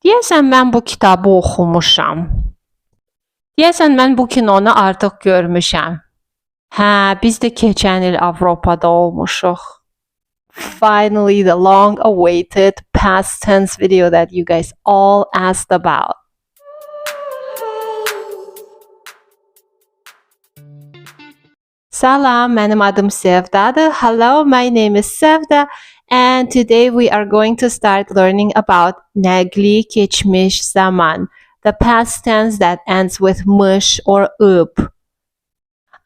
Deyəsən mən bu kitabı oxumuşam. Deyəsən mən bu kinonu artıq görmüşəm. Hə, biz də keçən il Avropada olmuşuq. Finally, the long-awaited past tense video that you guys all asked about. Salam, mənim adım Sevdadır. Hello, my name is Sevda. And today we are going to start learning about nəqli keçmiş zaman, the past tense that ends with mış or ıb.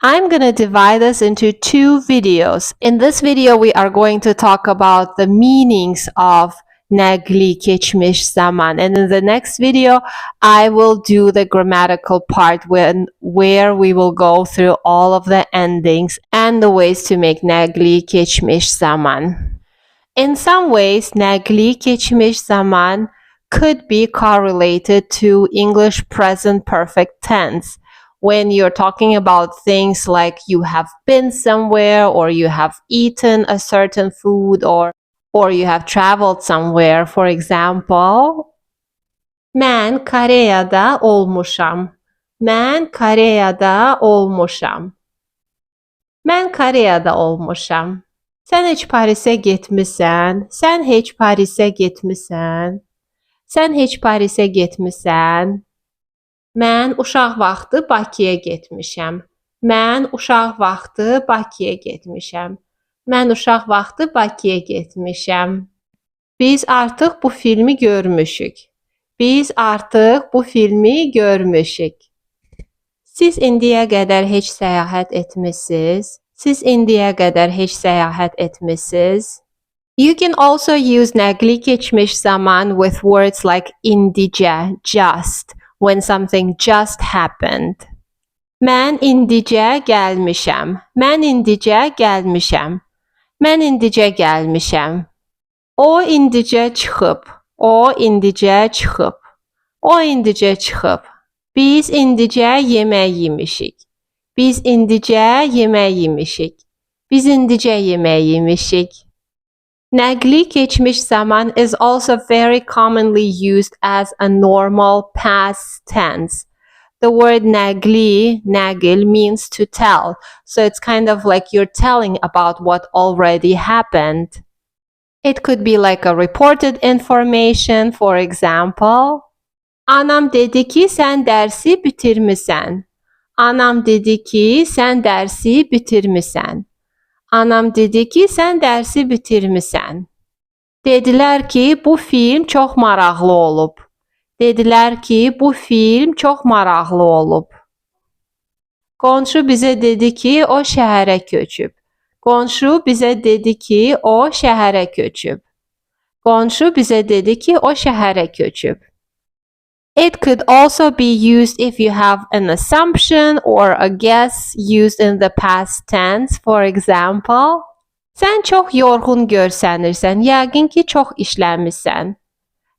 I'm going to divide this into two videos. In this video, we are going to talk about the meanings of nəqli keçmiş zaman. And in the next video, I will do the grammatical part where we will go through all of the endings and the ways to make nəqli keçmiş zaman. In some ways, nəqli keçmiş zaman could be correlated to English present perfect tense. When you're talking about things like you have been somewhere or you have eaten a certain food or you have traveled somewhere. For example, mən Koreyada olmuşam. Mən Koreyada olmuşam. Mən Koreyada olmuşam. Sən heç Parisə getmisən? Sən heç Parisə getmisən? Sən heç Parisə getmisən? Mən uşaq vaxtı Bakıya getmişəm. Mən uşaq vaxtı Bakıya getmişəm. Mən uşaq vaxtı Bakıya getmişəm. Biz artıq bu filmi görmüşük. Biz artıq bu filmi görmüşük. Siz indiyə qədər heç səyahət etmisiniz? Siz indiyə qədər heç səyahət etmisiniz? You can also use nəqli keçmiş zaman with words like indicə, just, when something just happened. Mən indicə gəlmişəm. Mən indicə gəlmişəm. Mən indicə gəlmişəm. O indicə çıxıb. O indicə çıxıb. O indicə çıxıb. Biz indicə yemək yemişik. Biz indicə yemək yemişik. Biz indicə yemək yemişik. Nəqli keçmiş zaman is also very commonly used as a normal past tense. The word nəqli, nəql, means to tell. So it's kind of like you're telling about what already happened. It could be like a reported information, for example. Anam dedi ki, sən dərsi bitirmisən. Anam dedi ki, sən dərsi bitirmisən. Anam dedi ki, sən dərsi bitirmisən. Dedilər ki, bu film çox maraqlı olub. Dedilər ki, bu film çox maraqlı olub. Qonşu bizə dedi ki, o şəhərə köçüb. Qonşu bizə dedi ki, o şəhərə köçüb. Qonşu bizə dedi ki, o şəhərə köçüb. It could also be used if you have an assumption or a guess used in the past tense. For example, sən çox yorğun görsənirsən, yəqin ki, çox işləmisən.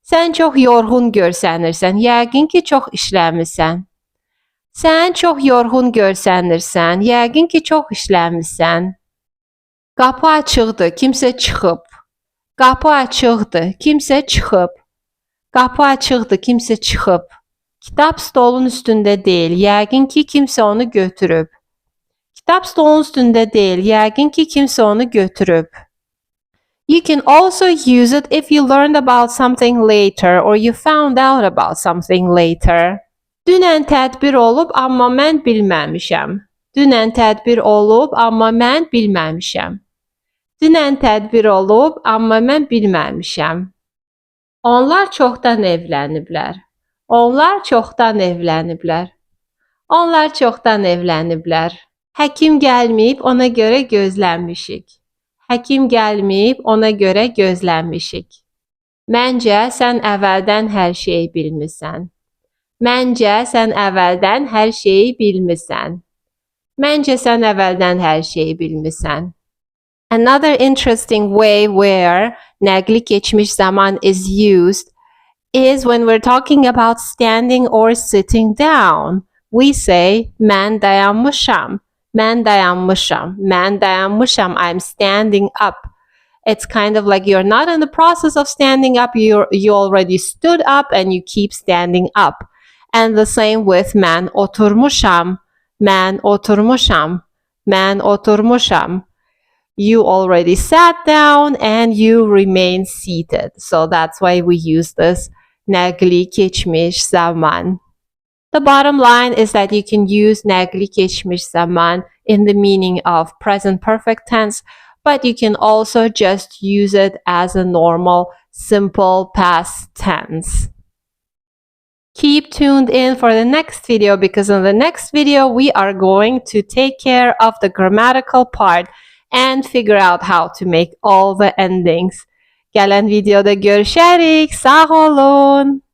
Sən çox yorğun görsənirsən, yəqin ki, çox işləmisən. Sən çox yorğun görsənirsən, yəqin ki, çox işləmisən. Qapı açıqdır, kimsə çıxıb. Qapı açıqdır, kimsə çıxıb. Qapı açıqdır, kimsə çıxıb. Kitab stolun üstündə deyil, yəqin ki, kimsə onu götürüb. Kitab stolun üstündə deyil, yəqin ki, kimsə onu götürüb. You can also use it if you learned about something later or you found out about something later. Dünən tədbir olub, amma mən bilməmişəm. Dünən tədbir olub, amma mən bilməmişəm. Dünən tədbir olub, amma mən bilməmişəm. Onlar çoxdan evləniblər. Onlar çoxdan evləniblər. Onlar çoxdan evləniblər. Həkim gəlməyib, ona görə gözlənmişik. Həkim gəlməyib, ona görə gözlənmişik. Məncə, sən əvvəldən hər şeyi bilmisən. Məncə, sən əvvəldən hər şeyi bilmisən. Məncə, sən əvvəldən hər şeyi bilmisən. Another interesting way where nəqli keçmiş zaman is used is when we're talking about standing or sitting down. We say, mən dayanmışam. Mən dayanmışam. Mən dayanmışam. I'm standing up. It's kind of like you're not in the process of standing up, you already stood up and you keep standing up. And the same with "man oturmuşam." "Man oturmuşam." "Man oturmuşam." You already sat down and you remain seated. So that's why we use this "negli geçmiş zaman." The bottom line is that you can use "negli geçmiş zaman" in the meaning of present perfect tense, but you can also just use it as a normal, simple past tense. Keep tuned in for the next video, because in the next video we are going to take care of the grammatical part and figure out how to make all the endings. Gelen videoda görüşürüz. Sağ olun.